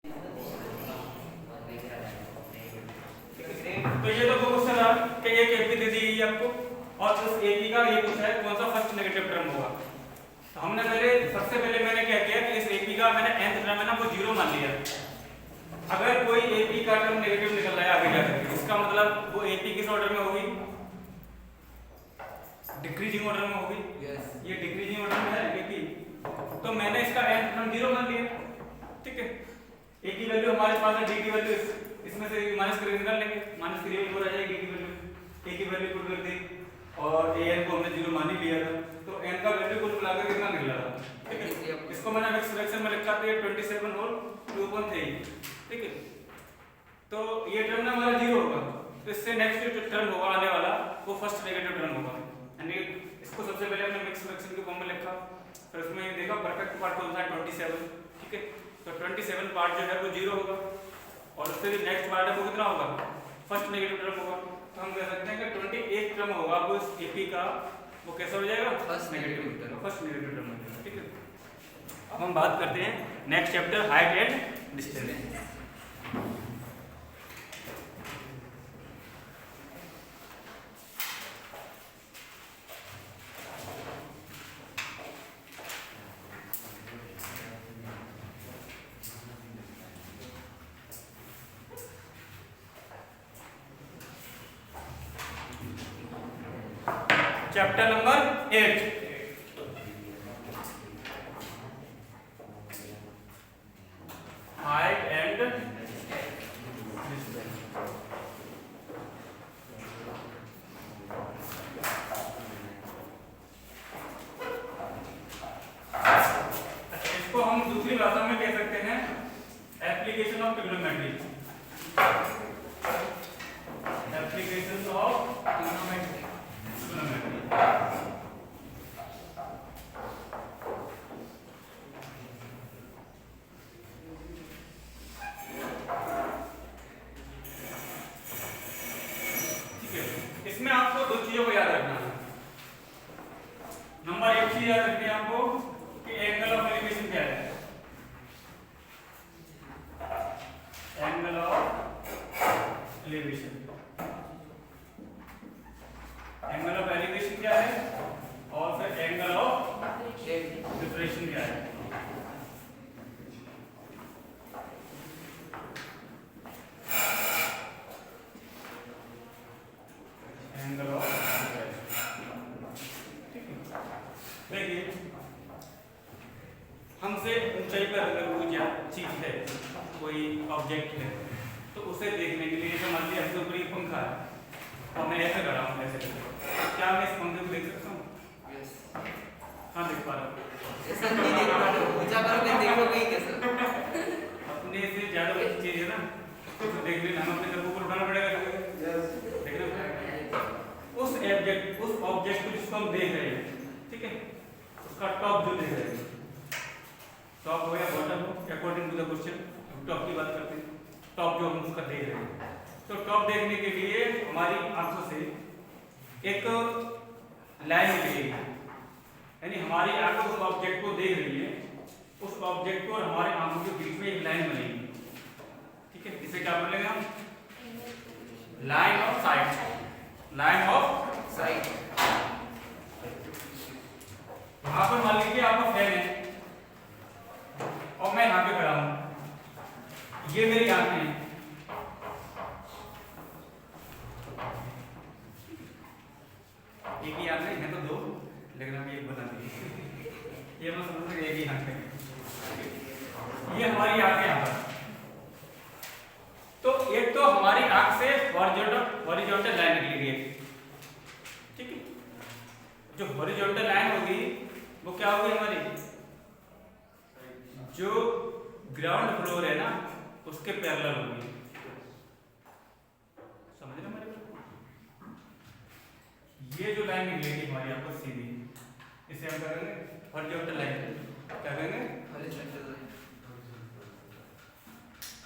तो ये तो क्वेश्चन रहा कि एक एपी दे दी आपको और उस एपी का ये पूछा है कौन सा फर्स्ट नेगेटिव टर्म होगा। तो हमने सबसे पहले मैंने क्या किया कि इस एपी का मैंने nth टर्म है ना वो 0 मान लिया। अगर कोई एपी का टर्म नेगेटिव निकल रहा है आगे जाकर इसका मतलब वो एपी किस ऑर्डर में होगी, डिक्रीजिंग ऑर्डर में होगी। ये डिक्रीजिंग ऑर्डर में है एपी, तो मैंने इसका nth टर्म 0 मान लिया। ठीक है, ए की वैल्यू हमारे पास है, डी की वैल्यू इसमें से माइनस करके निकाल लेंगे, माइनस करिए ऊपर आ जाएगी डी की वैल्यू, ए की वैल्यू पुट कर दी और an को हमने 0 मान ही लिया था, तो n का वैल्यू कुल मिलाकर कितना निकला था। ठीक है, इसको मैंने नेक्स्ट फ्रैक्शन में लिखा था 27 और 2.3। ठीक है, तो ये टर्म ना हमारा 0 होगा, तो इससे नेक्स्ट जो टर्म होगा आने वाला वो फर्स्ट नेगेटिव टर्म होगा। यानी इसको सबसे पहले हमने मिक्स फ्रैक्शन के फॉर्म में लिखा, फिर उसमें ये देखा परफेक्ट पार्ट कौन सा है 27। ठीक है, तो 27 पार्ट जो है वो 0 होगा और उससे जो नेक्स्ट पार्ट है वो कितना होगा, फर्स्ट नेगेटिव टर्म होगा। तो हम कह सकते हैं कि 28 टर्म होगा वो इस एपी का, वो कैसा हो जाएगा, फर्स्ट नेगेटिव टर्म हो जाएगा। ठीक है, अब हम बात करते हैं next chapter height and distance. Chapter number 8 height and distance. इसको हम दूसरी भाषा में कह सकते हैं application of trigonometry. Application of trigonometry. इसमें आपको दो चीजों को याद रखना है। नंबर एक चीज याद रखनी है आपको कि एंगल ऑफ एलिवेशन क्या है। Angle of elevation, angle of elevation क्या है और फिर एंगल ऑफ डिफरेंशिएशन क्या है। एंगल ऑफ देखिए, हमसे ऊंचाई पर अगर कोई चीज है, कोई ऑब्जेक्ट है, तो उसे देखने के लिए समझ लिया हमसे ऊपर एक पंखा है और मैं ऐसे खड़ा हूँ, ऐसे क्या मैं इस पंखे को देख सकता हूँ? हाँ देख पा रहा हूँ। अपने से ज्यादा बड़ी चीज है ना, तो देख लेना, हम अपने सर को ऊपर उठाना पड़ेगा, देखना पड़ेगा। उस ऑब्जेक्ट को जिसको हम देख रहे हैं, ठीक है, उसका टॉप जो देख रहे हैं, टॉप हो या बॉटम हो, according to the question top की बात करते हैं। टॉप जो हम उसका देख रहे हैं, तो टॉप देखने के लिए हमारी आंखों से एक लाइन निकलेगी, यानी हमारी आंखों उस ऑब्जेक्ट को देख रही है, उस ऑब्जेक्ट को और हमारे आंखों के बीच में एक लाइन बनेगी। ठीक है, इसे क्या बोलेंगे हम? Line of site. Line of site. यहां पर मान लीजिए आपका फैन है और मैं यहां पे खड़ा हूं, ये मेरी आंखें हैं। एक ही आंखें हैं तो दो, लेकिन हम एक बना दिए, ये मैं समझ एक ही आंखें। ये हमारी आंखें यहां पर, तो एक तो हमारी आंख से हॉरिजॉन्टल लाइन निकलेगी। ठीक है, जो हॉरिजॉन्टल लाइन होगी वो क्या होगी, हमारी जो ग्राउंड फ्लोर है ना उसके पैरेलल होगी। समझ रहे हमारे बात? ये जो लाइन निकलेगी हमारी आपको सीधी, इसे हम करेंगे हॉरिजॉन्टल लाइन। क्या कहेंगे?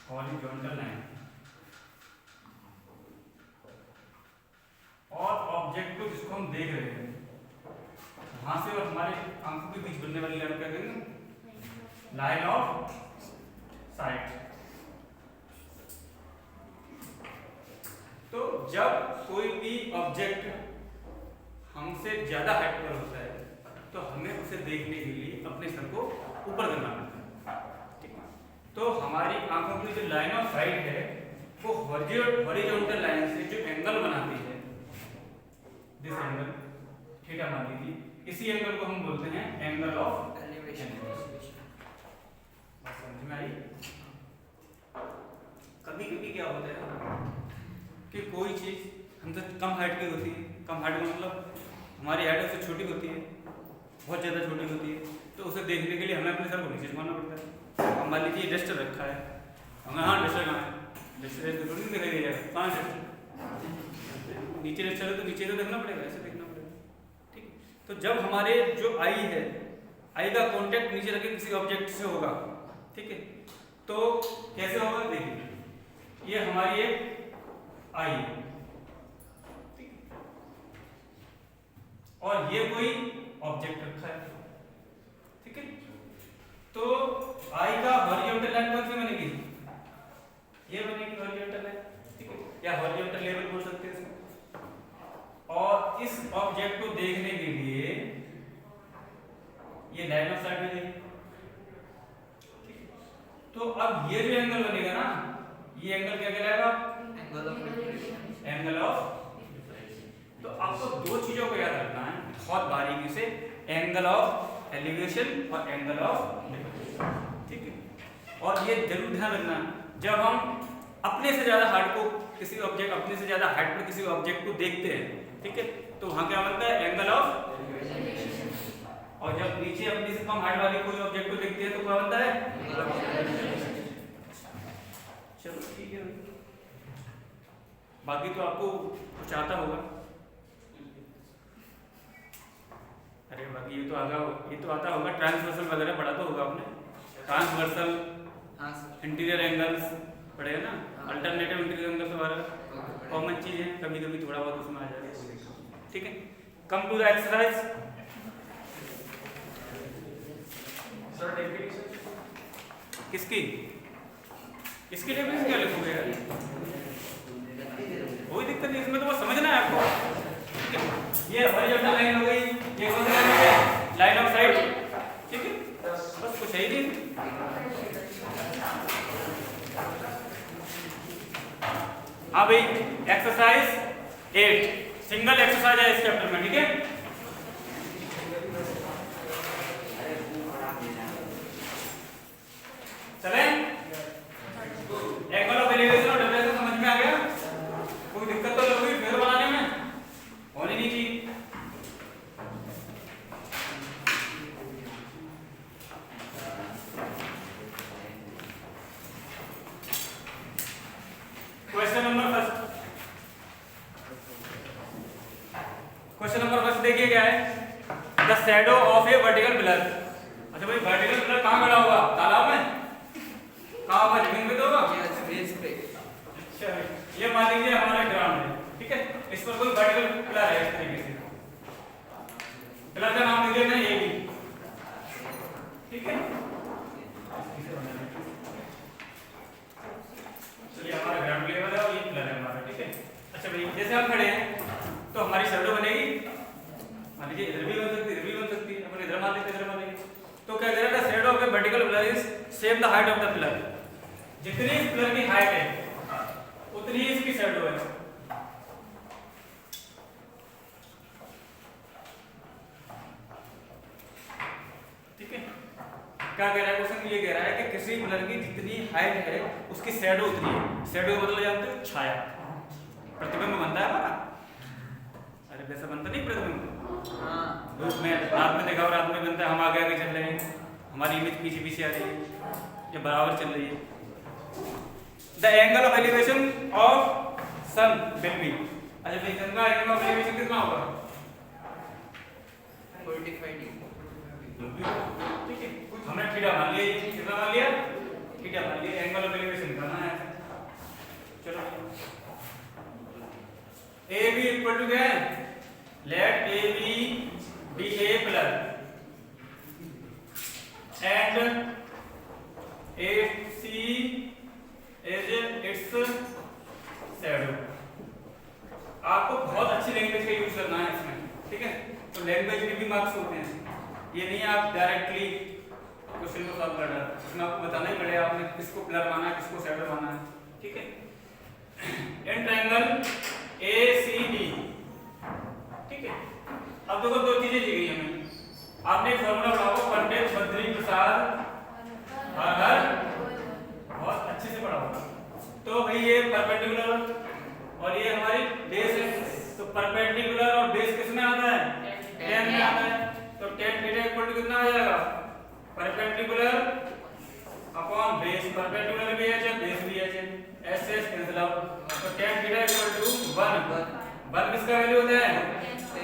Horizontal line. और ऑब्जेक्ट को जिसको हम देख रहे हैं वहां से और हमारे आंखों के बीच बनने वाली लाइन क्या कहेंगे? Line of site. जब कोई भी ऑब्जेक्ट हमसे ज्यादा हाइट पर होता है तो हमें उसे देखने के लिए अपने सर को ऊपर करना पड़ता है, ठीक है। तो हमारी आंखों की जो लाइन ऑफ साइट है वो हॉरिजॉन्टल लाइन से जो एंगल बनाती है, दिस एंगल थीटा मान लीजिए, इसी एंगल को हम बोलते हैं एंगल ऑफ एलिवेशन। समझ में आई? कभी कभी क्या होता है कि कोई चीज हमसे कम हाइट की होती है, कम हाइट का मतलब हमारी हाइट उससे छोटी होती है, बहुत ज़्यादा छोटी होती है, तो उसे देखने के लिए हमें अपने सर को नीचे झुकाना पड़ता है। मान लीजिए डस्टर रखा है, हमें हाँ डस्टर कहाँ है, डस्टर थोड़ी दिखाई दे जाएगा, कहाँ डस्टर, नीचे डस्टर है तो नीचे तो देखना पड़ेगा, ऐसे देखना पड़ेगा, ठीक है। तो जब हमारे जो आई है, आई का कॉन्टेक्ट नीचे रखे किसी ऑब्जेक्ट से होगा, ठीक है, तो कैसे होगा देखिए, ये हमारी एक आई है, और ये कोई ऑब्जेक्ट रखा है, ठीक है। तो आई का हॉरिजॉन्टल लाइन कौन सी बनेगी? ये बनेगी हॉरिजॉन्टल लाइन, ठीक है, या हॉरिजॉन्टल लेवल बोल सकते हैं इसको। और इस ऑब्जेक्ट को देखने के लिए ये लाइन ऑफ साइट बनेगी, ठीक है। तो अब ये जो एंगल बनेगा ना, ये एंगल क्या कहलाएगा? Angle of. तो आपको दो चीजों को याद रखना है बहुत बारीकी से, एंगल ऑफ एलिवेशन और एंगल ऑफ डिफरेंस, ठीक है। और ये जरूर ध्यान रखना, जब हम अपने से ज्यादा हाइट को किसी ऑब्जेक्ट, अपने से ज्यादा हाइट पर किसी ऑब्जेक्ट को देखते हैं, ठीक है, तो वहां क्या बनता है? Angle of elevation. और जब नीचे अपने से कम हाइट वाले कोई ऑब्जेक्ट को देखते हैं तो क्या बनता है? चलो ठीक है, बाकी तो आपको कुछ आता होगा। अरे बाकी ये तो आता होगा, ट्रांसवर्सल वगैरह पढ़ा तो होगा आपने, ट्रांसवर्सल, इंटीरियर एंगल्स पढ़े ना, अल्टरनेटिव इंटीरियर एंगल्स वगैरह कॉमन चीज है, कभी कभी थोड़ा बहुत उसमें आ जाएगा, ठीक है। Come to the exercise. किसकी डेफिनेशन क्या लिखोगे यार? कोई दिक्कत नहीं, इसमें तो बस समझना है आपको। ये हॉरिजॉन्टल लाइन हो गई, ये कौन सी लाइन है? लाइन ऑफ साइट, ठीक है, बस कुछ है ही नहीं। हाँ भाई, एक्सरसाइज 8 सिंगल एक्सरसाइज है इस चैप्टर में, ठीक है। चलें, एंगल ऑफ एलिवेशन और डिफरेंस समझ में आ गया? कोई दिक्कत तो लगी फिर बनाने में? होनी नहीं चाहिए। क्वेश्चन नंबर फर्स्ट देखिए क्या है, the shadow of A vertical pillar. अच्छा भाई, वर्टिकल पिलर कहाँ खड़ा होगा? तालाब में? कहाँ होगा? जमीन पे तो होगा? अच्छा, ये मान लीजिए हमारा ग्राउंड है, ठीक है, इस पर कोई वर्टिकल पिलर है इस तरीके से, पिलर का नाम दीजिए मैं ए बी, ठीक है। चलिए, हमारा ग्राउंड लेवल है और ये पिलर है हमारा, ठीक है। अच्छा भाई, जैसे हम खड़े हैं तो हमारी शैडो बनेगी, मान लीजिए इधर भी बन सकती है, इधर भी बन सकती है, अपन इधर मान लेते, इधर मान लेंगे, तो क्या करेगा? Shadow of A vertical pillar is same the height of the pillar. जितनी इस पिलर की हाइट है उतनी ही इसकी शैडो है, ठीक है। क्या कह रहा है क्वेश्चन? ये कह रहा है कि किसी पिलर की जितनी हाइट है उसकी शैडो उतनी है। शैडो का मतलब जानते हो? छाया, प्रतिबिंब बनता है हमारा। अरे वैसा बनता नहीं प्रतिबिंब, धूप में रात में देखा, रात में बनता है, हम आगे आगे चल रहे हैं, हमारी इमेज पीछे पीछे आ रही है या बराबर चल रही है। The angle of elevation of sun will be. अच्छा भाई, सन का एंगल ऑफ एलिवेशन कितना होगा? 45 डिग्री, ठीक है। हमने थीटा मान लिया, कितना मान लिया? थीटा मान लिया। एंगल ऑफ एलिवेशन करना है, चलो। ए बी इक्वल टू क्या है? Let A B B A pillar and A C is its shadow. में किसको पिलर माना है, किसको शैडो माना है, ठीक है। इन ट्रायंगल ACD, ठीक है। अब देखो दो चीजें दी गई हमें, आपने फॉर्मूला पढ़ा होगा पंडित बद्री प्रसाद हर बहुत अच्छे से पढ़ा होगा। तो भाई ये परपेंडिकुलर और ये हमारी बेस है, तो परपेंडिकुलर और बेस किस में आता है, tan में आता है। तो tan थीटा इक्वल टू कितना आ जाएगा, परपेंडिकुलर अपॉन बेस, परपेंडिकुलर भी है बेस भी है, ऐसे कैंसिल आउट। तो tan थीटा इक्वल टू 1 किसका वैल्यू होता है,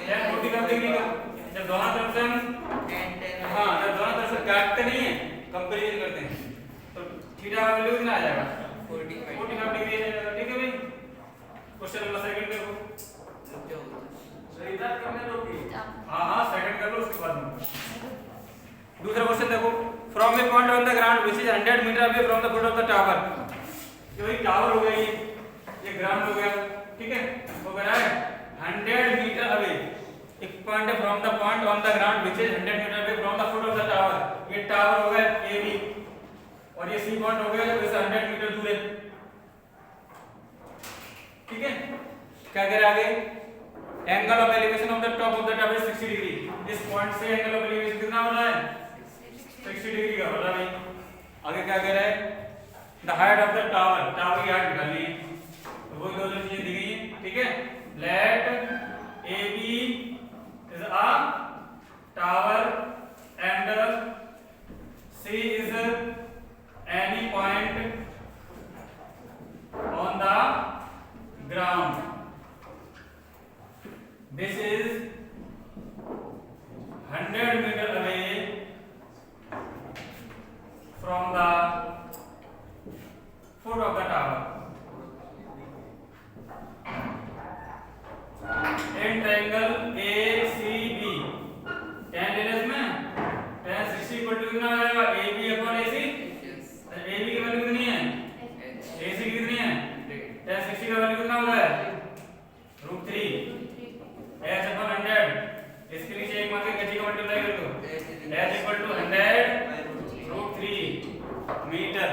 tan 45 डिग्री का। जब दोनों तरफ से हम हां जब दोनों तरफ से काटते नहीं है, कंपैरिजन करते हैं, तो थीटा का वैल्यू कितना आ जाएगा, 45 डिग्री आ जाएगा, ठीक है भाई। क्वेश्चन नंबर सेकंड देखो, सही था करने दो कि हां सेकंड कर लो उसके बाद में। दूसरा क्वेश्चन देखो, from a point on the ground which is 100 metre away from the foot of the tower. ये भाई टावर हो गया, ये ग्राउंड हो गया, ठीक है। वो कह रहा है 100 मीटर अवे, एक पॉइंट है from the point on the ground which is 100 metre away from the foot of the tower. ये टावर हो गया AB और ये C पॉइंट हो गया जो इससे 100 मीटर दूर है, ठीक है। क्या कह रहा है आगे, angle of elevation of the top of the tower is 60 degree. इस पॉइंट से एंगल ऑफ एलिवेशन कितना हो रहा है, 60 डिग्री का हो रहा है। आगे क्या कह रहा है, the height of the tower, tower की हाइट निकालनी है, तो वो दो चीजें दी गई हैं, ठीक है। Let AB is a tower and C is any point on the ground. This is 100 meter away from the foot of the tower. In triangle ACB, tan ले लें इसमें, tan 60 इक्वल टू कितना आ जाएगा, AB अपॉन AC। AB की value कितनी है, AC की कितनी है, tan 60 का वैल्यू कितना होता है, √3 h अपॉन 100। इसके नीचे एक मान के कची का मल्टीप्लाई कर दो, h equal to 100 √3 metre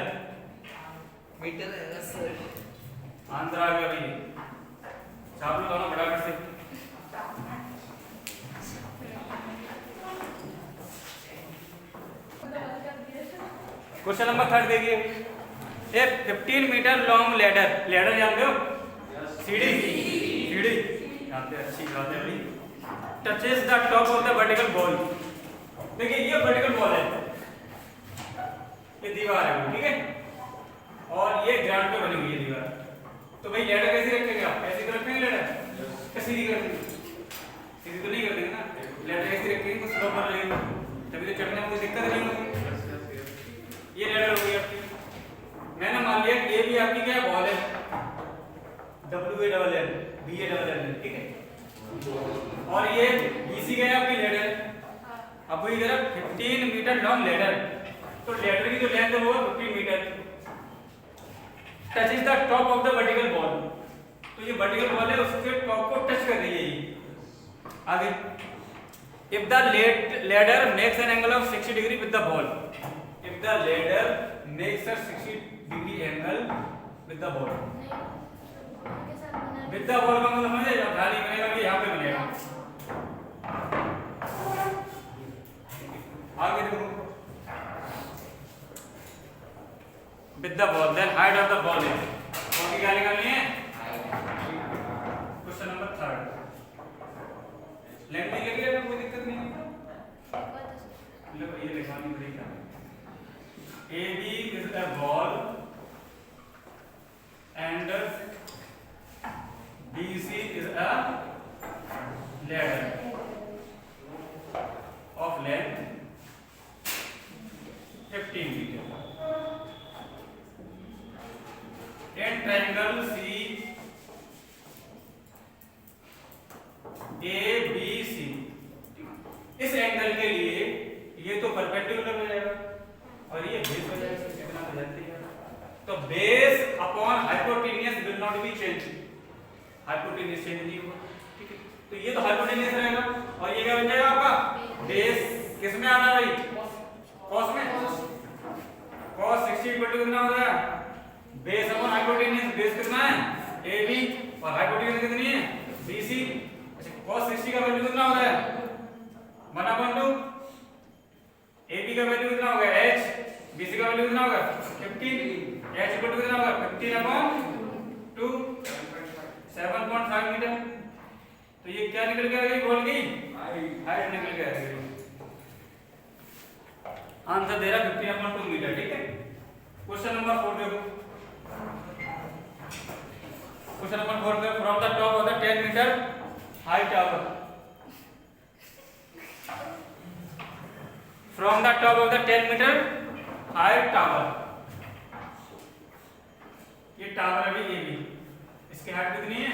answer आ गया भाई। छाप लो दोनों फटाफट से। क्वेश्चन नंबर 3 देखिए, ए 15 मीटर लॉन्ग लेडर जानते हो, सीढ़ी जानते हैं, अच्छी बात है भाई। Touches the top of the vertical wall. देखिए ये वर्टिकल वॉल है, ये दीवार है, ठीक है, और ये ग्राउंड पे बनी हुई है दीवार। तो भाई लेडर कैसे रखेंगे आप, ऐसे तो रखेंगे लेडर, कैसे सीधी कर देंगे, सीधी तो नहीं कर देंगे ना, लेडर ऐसे रखेंगे तो स्लो कर लेंगे, तभी तो चढ़ने में कोई दिक्कत नहीं होगी। ये लेडर हो गई आपकी, मैंने मान लिया कि ये भी आपकी क्या बॉल है, WALL BALL, ठीक है, और ये BC गया आपकी लेडर। अब वही जरा 15 मीटर लॉन्ग लेडर, तो लेडर की जो लेंथ है वो 15 metre. Touch is the top of the vertical wall, तो ये वर्टिकल वॉल है उसके टॉप को टच कर रही है ये। आगे, if the ladder makes an angle of 60 degree with the ball, if the ladder makes a 60 degree angle with the ball, with the ball का मतलब समझे, जब धारी बनेगा कि यहाँ पे बनेगा। आगे देखो, with the ball, then height of the ball is, ball की क्या निकालनी है, क्वेश्चन नंबर 3। लेंथ नहीं लगी है, कोई दिक्कत नहीं है, मतलब ये लिखवानी पड़ेगी। AB is a ball and BC is a ladder of length 15 meter. And triangle ABC, इस एंगल के लिए ये तो परपेंडिकुलर हो जाएगा और ये बेस हो जाएगा, कितना हो जाती है। तो base upon hypotenuse will not be change, hypotenuse change नहीं होगा, ठीक है। तो ये तो हाइपोटेनियस रहेगा और ये क्या बन जाएगा आपका बेस, किस में आना भाई, कॉस में, cos 60 इक्वल टू कितना होगा बेस अपॉन हाइपोटेन्यूज बेस कितना है AB और हाइपोटेन्यूज कितनी है BC अच्छा cos 60 का वैल्यू कितना होगा 1/2 AB का वैल्यू कितना होगा H BC का वैल्यू कितना होगा 15 H इक्वल टू कितना होगा 15/2 7.5 मीटर तो ये क्या निकल के आ गई बोल गई हाइट निकल के आ गई आंसर दे रहा 15/2 मीटर ठीक है क्वेश्चन नंबर 4 देखो क्वेश्चन नंबर 4 में from the top of the 10 metre high tower from the top of the 10 metre high tower ये टावर अभी ये भी इसकी हाइट कितनी है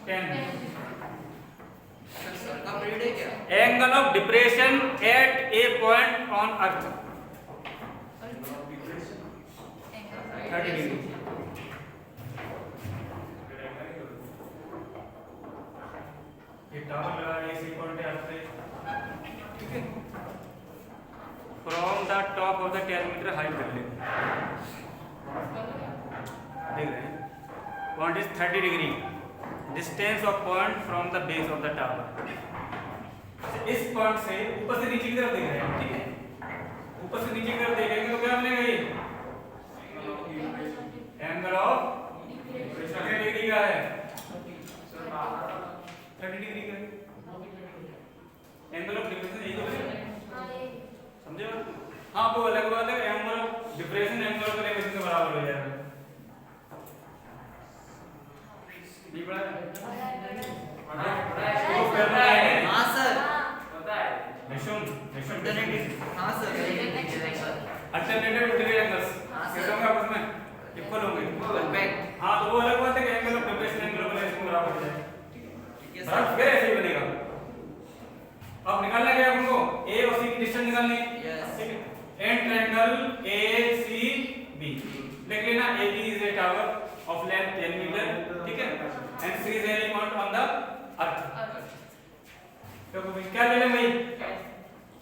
10 angle of depression at a point on earth 30 degree ये टावर लगा है इसी पॉइंट पे अर्थ पे ठीक है from the top of the 10 metre height कर ले देख रहे हैं point is 30 degree distance of point from the base of the tower इस पॉइंट से ऊपर से नीचे की तरफ देख रहे हैं ठीक है ऊपर से नीचे की तरफ देखेंगे तो क्या बनेगा ये एंगल ऑफ कितने डिग्री का है 30 डिग्री का एंगल ऑफ डिप्रेशन यही तो है समझे हाँ वो अलग बात है angle of depression angle of elevation के बराबर हो जाएगा नहीं पढ़ा हाँ सर हाँ सर अल्टरनेटिव इंटीग्रल एंगल्स कैसे होंगे आपस में इक्वल होंगे परफेक्ट हाँ तो वो अलग बात है कि angle of depression angle of elevation के बराबर हो जाए ठीक है बराबर फिर ऐसे ही बनेगा अब निकालना क्या है हमको A और C की डिस्टेंस निकालनी है यस ठीक है एंड ट्रायंगल ACB देख लेना AB is a tower of length 10 metre ठीक है and C is any point on the earth तो क्या ले लें भाई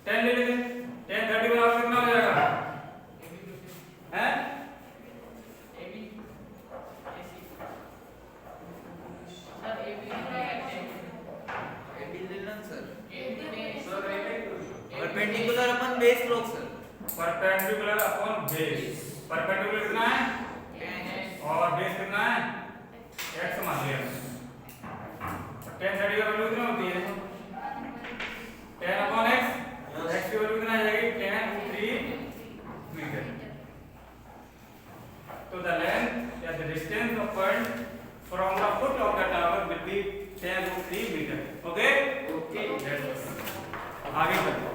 10 ले लेते 10 30 बराबर कितना हो जाएगा हैं AB ले लें सर परपेंडिकुलर अपन बेस लोग sir perpendicular upon base perpendicular कितना है और बेस कितना है x मान लिया 10 30 का वैल्यू कितना होती है 10 अपॉन x x की वैल्यू कितना आ जाएगी 10 3 मीटर तो द लेंथ या the distance of point from the foot of the tower will be 10 3 metre okay okay आगे बढ़ते